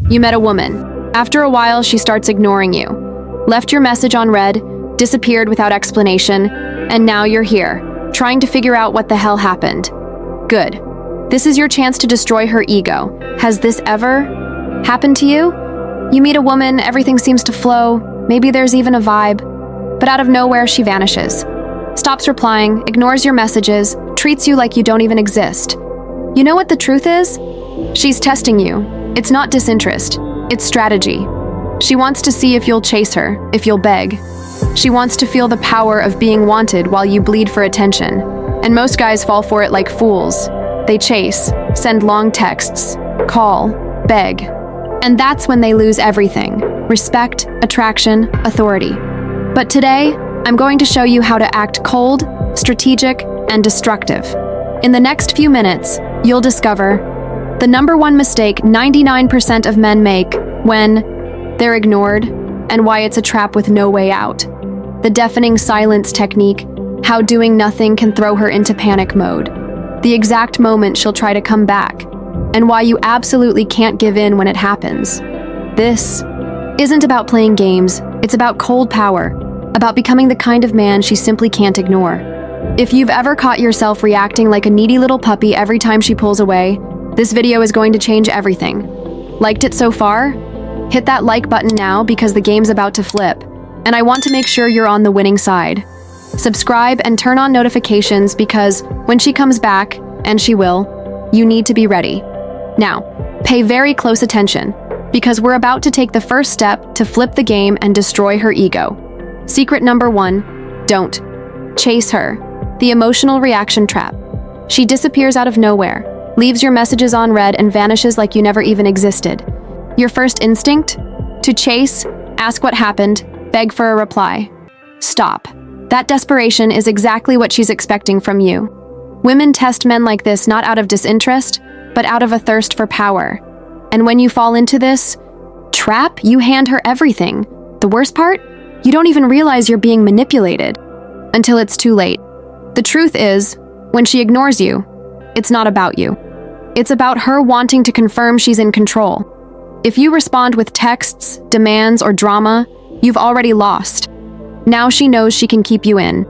You met a woman. After a while, she starts ignoring you. Left your message on read, disappeared without explanation, and now you're here, trying to figure out what the hell happened. Good. This is your chance to destroy her ego. Has this ever happened to you? You meet a woman, everything seems to flow, maybe there's even a vibe, but out of nowhere she vanishes. Stops replying, ignores your messages, treats you like you don't even exist. You know what the truth is? She's testing you. It's not disinterest, it's strategy. She wants to see if you'll chase her, if you'll beg. She wants to feel the power of being wanted while you bleed for attention. And most guys fall for it like fools. They chase, send long texts, call, beg. And that's when they lose everything: respect, attraction, authority. But today, I'm going to show you how to act cold, strategic, and destructive. In the next few minutes, you'll discover the number one mistake 99% of men make when they're ignored, and why it's a trap with no way out. The deafening silence technique, how doing nothing can throw her into panic mode. The exact moment she'll try to come back, and why you absolutely can't give in when it happens. This isn't about playing games, it's about cold power, about becoming the kind of man she simply can't ignore. If you've ever caught yourself reacting like a needy little puppy every time she pulls away, this video is going to change everything. Liked it so far? Hit that like button now because the game's about to flip, and I want to make sure you're on the winning side. Subscribe and turn on notifications because when she comes back, and she will, you need to be ready. Now, pay very close attention because we're about to take the first step to flip the game and destroy her ego. Secret number 1, don't chase her. The emotional reaction trap. She disappears out of nowhere, leaves your messages on read, and vanishes like you never even existed. Your first instinct? To chase, ask what happened, beg for a reply. Stop. That desperation is exactly what she's expecting from you. Women test men like this not out of disinterest, but out of a thirst for power. And when you fall into this trap, you hand her everything. The worst part? You don't even realize you're being manipulated until it's too late. The truth is, when she ignores you, it's not about you. It's about her wanting to confirm she's in control. If you respond with texts, demands, or drama, you've already lost. Now she knows she can keep you in.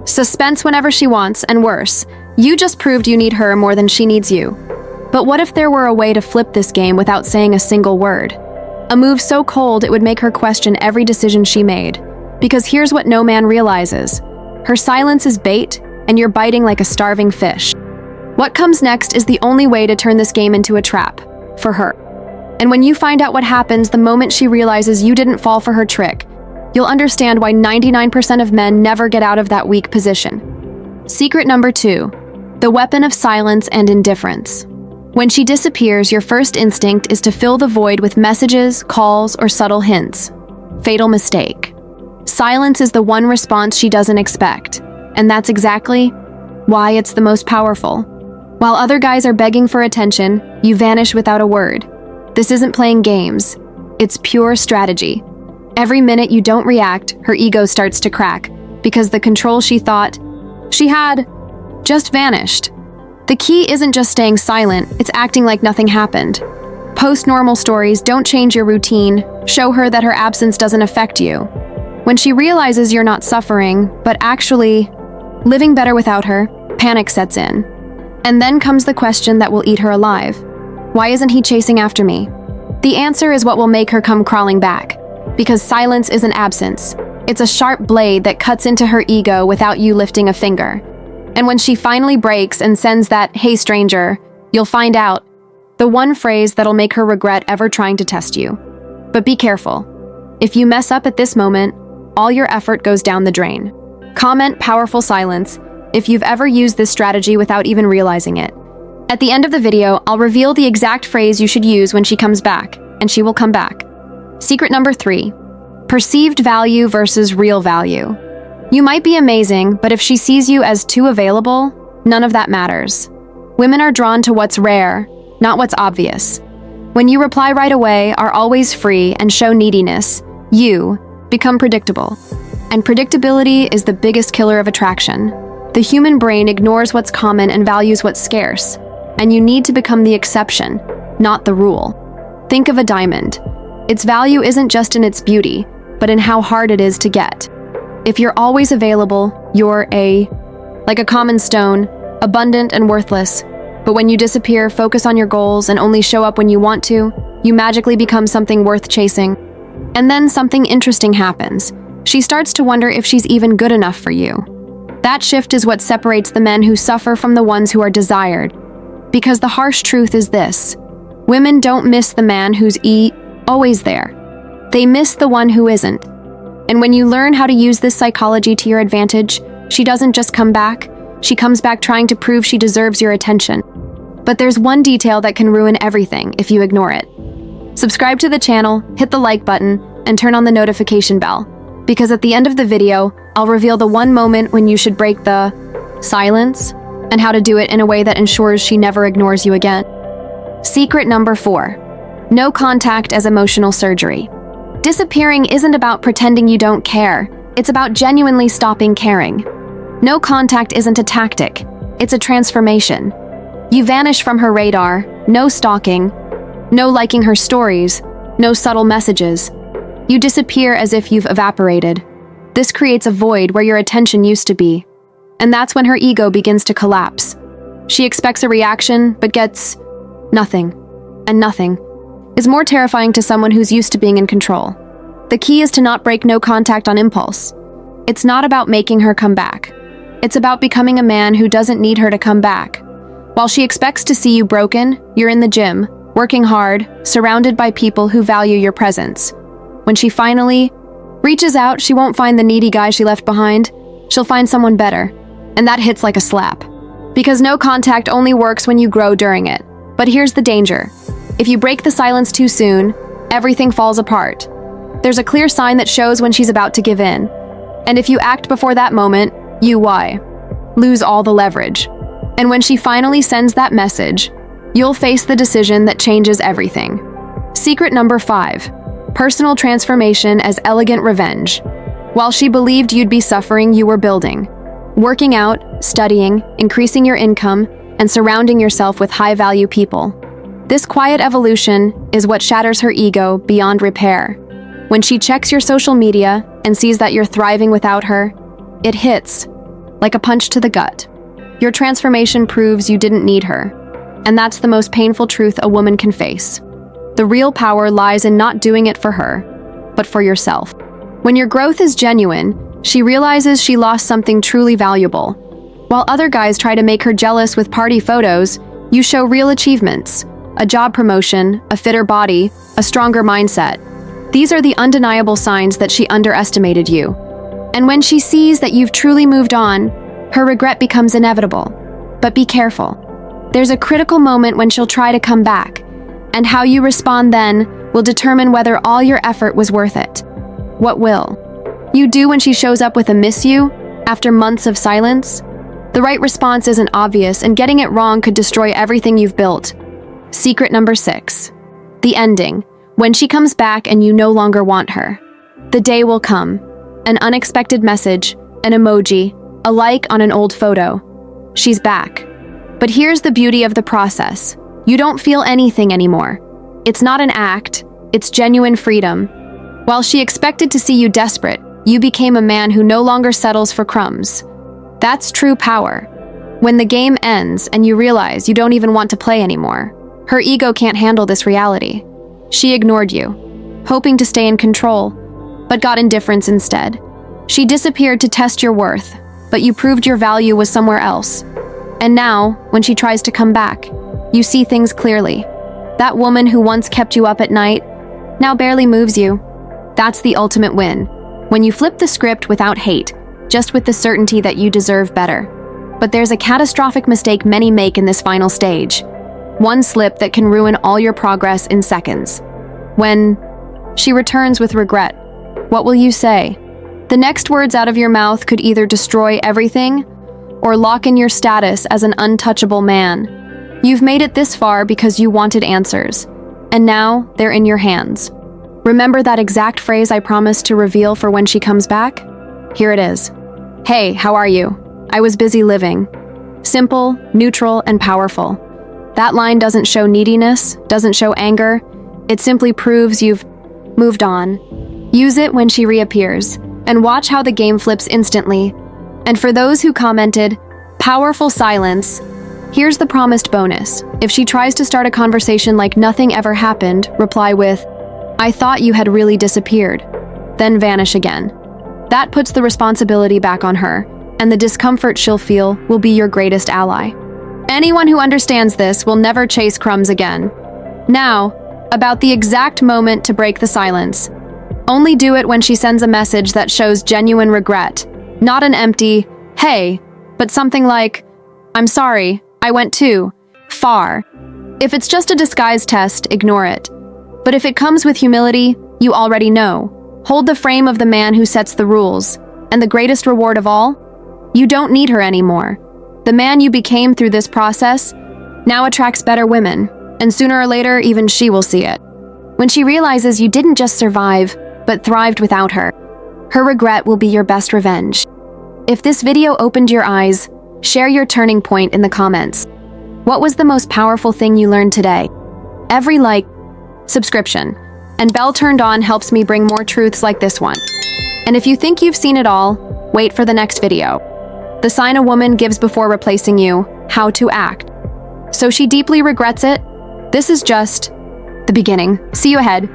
Suspense whenever she wants, and worse, you just proved you need her more than she needs you. But what if there were a way to flip this game without saying a single word? A move so cold it would make her question every decision she made. Because here's what no man realizes. Her silence is bait, and you're biting like a starving fish. What comes next is the only way to turn this game into a trap, for her. And when you find out what happens the moment she realizes you didn't fall for her trick, you'll understand why 99% of men never get out of that weak position. Secret number 2, the weapon of silence and indifference. When she disappears, your first instinct is to fill the void with messages, calls, or subtle hints. Fatal mistake. Silence is the one response she doesn't expect, and that's exactly why it's the most powerful. While other guys are begging for attention, you vanish without a word. This isn't playing games, it's pure strategy. Every minute you don't react, her ego starts to crack, because the control she thought she had just vanished. The key isn't just staying silent, it's acting like nothing happened. Post normal stories, don't change your routine, show her that her absence doesn't affect you. When she realizes you're not suffering, but actually living better without her, panic sets in. And then comes the question that will eat her alive. Why isn't he chasing after me? The answer is what will make her come crawling back. Because silence isn't absence. It's a sharp blade that cuts into her ego without you lifting a finger. And when she finally breaks and sends that, "Hey stranger," you'll find out the one phrase that'll make her regret ever trying to test you. But be careful. If you mess up at this moment, all your effort goes down the drain. Comment powerful silence if you've ever used this strategy without even realizing it. At the end of the video, I'll reveal the exact phrase you should use when she comes back, and she will come back. Secret number 3, perceived value versus real value. You might be amazing, but if she sees you as too available, none of that matters. Women are drawn to what's rare, not what's obvious. When you reply right away, are always free, and show neediness, you become predictable. And predictability is the biggest killer of attraction. The human brain ignores what's common and values what's scarce, and you need to become the exception, not the rule. Think of a diamond. Its value isn't just in its beauty, but in how hard it is to get. If you're always available, you're like a common stone, abundant and worthless. But when you disappear, focus on your goals, and only show up when you want to, you magically become something worth chasing. And then something interesting happens. She starts to wonder if she's even good enough for you. That shift is what separates the men who suffer from the ones who are desired. Because the harsh truth is this: women don't miss the man who's always there. They miss the one who isn't. And when you learn how to use this psychology to your advantage, she doesn't just come back, she comes back trying to prove she deserves your attention. But there's one detail that can ruin everything if you ignore it. Subscribe to the channel, hit the like button, and turn on the notification bell. Because at the end of the video, I'll reveal the one moment when you should break the silence, and how to do it in a way that ensures she never ignores you again. Secret number 4. No contact as emotional surgery. Disappearing isn't about pretending you don't care. It's about genuinely stopping caring. No contact isn't a tactic. It's a transformation. You vanish from her radar, no stalking, no liking her stories, no subtle messages. You disappear as if you've evaporated. This creates a void where your attention used to be. And that's when her ego begins to collapse. She expects a reaction, but gets nothing. And nothing is more terrifying to someone who's used to being in control. The key is to not break no contact on impulse. It's not about making her come back. It's about becoming a man who doesn't need her to come back. While she expects to see you broken, you're in the gym, working hard, surrounded by people who value your presence. When she finally reaches out, she won't find the needy guy she left behind. She'll find someone better. And that hits like a slap. Because no contact only works when you grow during it. But here's the danger. If you break the silence too soon, everything falls apart. There's a clear sign that shows when she's about to give in. And if you act before that moment, you lose all the leverage. And when she finally sends that message, you'll face the decision that changes everything. Secret number 5. Personal transformation as elegant revenge. While she believed you'd be suffering, you were building. Working out, studying, increasing your income, and surrounding yourself with high-value people. This quiet evolution is what shatters her ego beyond repair. When she checks your social media and sees that you're thriving without her, it hits like a punch to the gut. Your transformation proves you didn't need her, and that's the most painful truth a woman can face. The real power lies in not doing it for her, but for yourself. When your growth is genuine, she realizes she lost something truly valuable. While other guys try to make her jealous with party photos, you show real achievements: a job promotion, a fitter body, a stronger mindset. These are the undeniable signs that she underestimated you. And when she sees that you've truly moved on, her regret becomes inevitable. But be careful. There's a critical moment when she'll try to come back, and how you respond then will determine whether all your effort was worth it. What will you do when she shows up with a "miss you" after months of silence? The right response isn't obvious, and getting it wrong could destroy everything you've built. Secret number 6. The ending. When she comes back and you no longer want her. The day will come. An unexpected message, an emoji, a like on an old photo. She's back. But here's the beauty of the process. You don't feel anything anymore. It's not an act, it's genuine freedom. While she expected to see you desperate, you became a man who no longer settles for crumbs. That's true power. When the game ends and you realize you don't even want to play anymore, her ego can't handle this reality. She ignored you, hoping to stay in control, but got indifference instead. She disappeared to test your worth, but you proved your value was somewhere else. And now, when she tries to come back, you see things clearly. That woman who once kept you up at night now barely moves you. That's the ultimate win. When you flip the script without hate, just with the certainty that you deserve better. But there's a catastrophic mistake many make in this final stage. One slip that can ruin all your progress in seconds. When she returns with regret, what will you say? The next words out of your mouth could either destroy everything or lock in your status as an untouchable man. You've made it this far because you wanted answers, and now they're in your hands. Remember that exact phrase I promised to reveal for when she comes back? Here it is. "Hey, how are you? I was busy living." Simple, neutral, and powerful. That line doesn't show neediness, doesn't show anger. It simply proves you've moved on. Use it when she reappears, and watch how the game flips instantly. And for those who commented, "Powerful silence," here's the promised bonus. If she tries to start a conversation like nothing ever happened, reply with, "I thought you had really disappeared," then vanish again. That puts the responsibility back on her, and the discomfort she'll feel will be your greatest ally. Anyone who understands this will never chase crumbs again. Now, about the exact moment to break the silence. Only do it when she sends a message that shows genuine regret, not an empty, "Hey," but something like, "I'm sorry, I went too far." If it's just a disguise test, ignore it. But if it comes with humility, you already know. Hold the frame of the man who sets the rules. And the greatest reward of all? You don't need her anymore. The man you became through this process now attracts better women, and sooner or later, even she will see it. When she realizes you didn't just survive, but thrived without her, her regret will be your best revenge. If this video opened your eyes, share your turning point in the comments. What was the most powerful thing you learned today? Every like, subscription, and bell turned on helps me bring more truths like this one. And if you think you've seen it all, wait for the next video. The sign a woman gives before replacing you, how to act. So she deeply regrets it? This is just the beginning. See you ahead.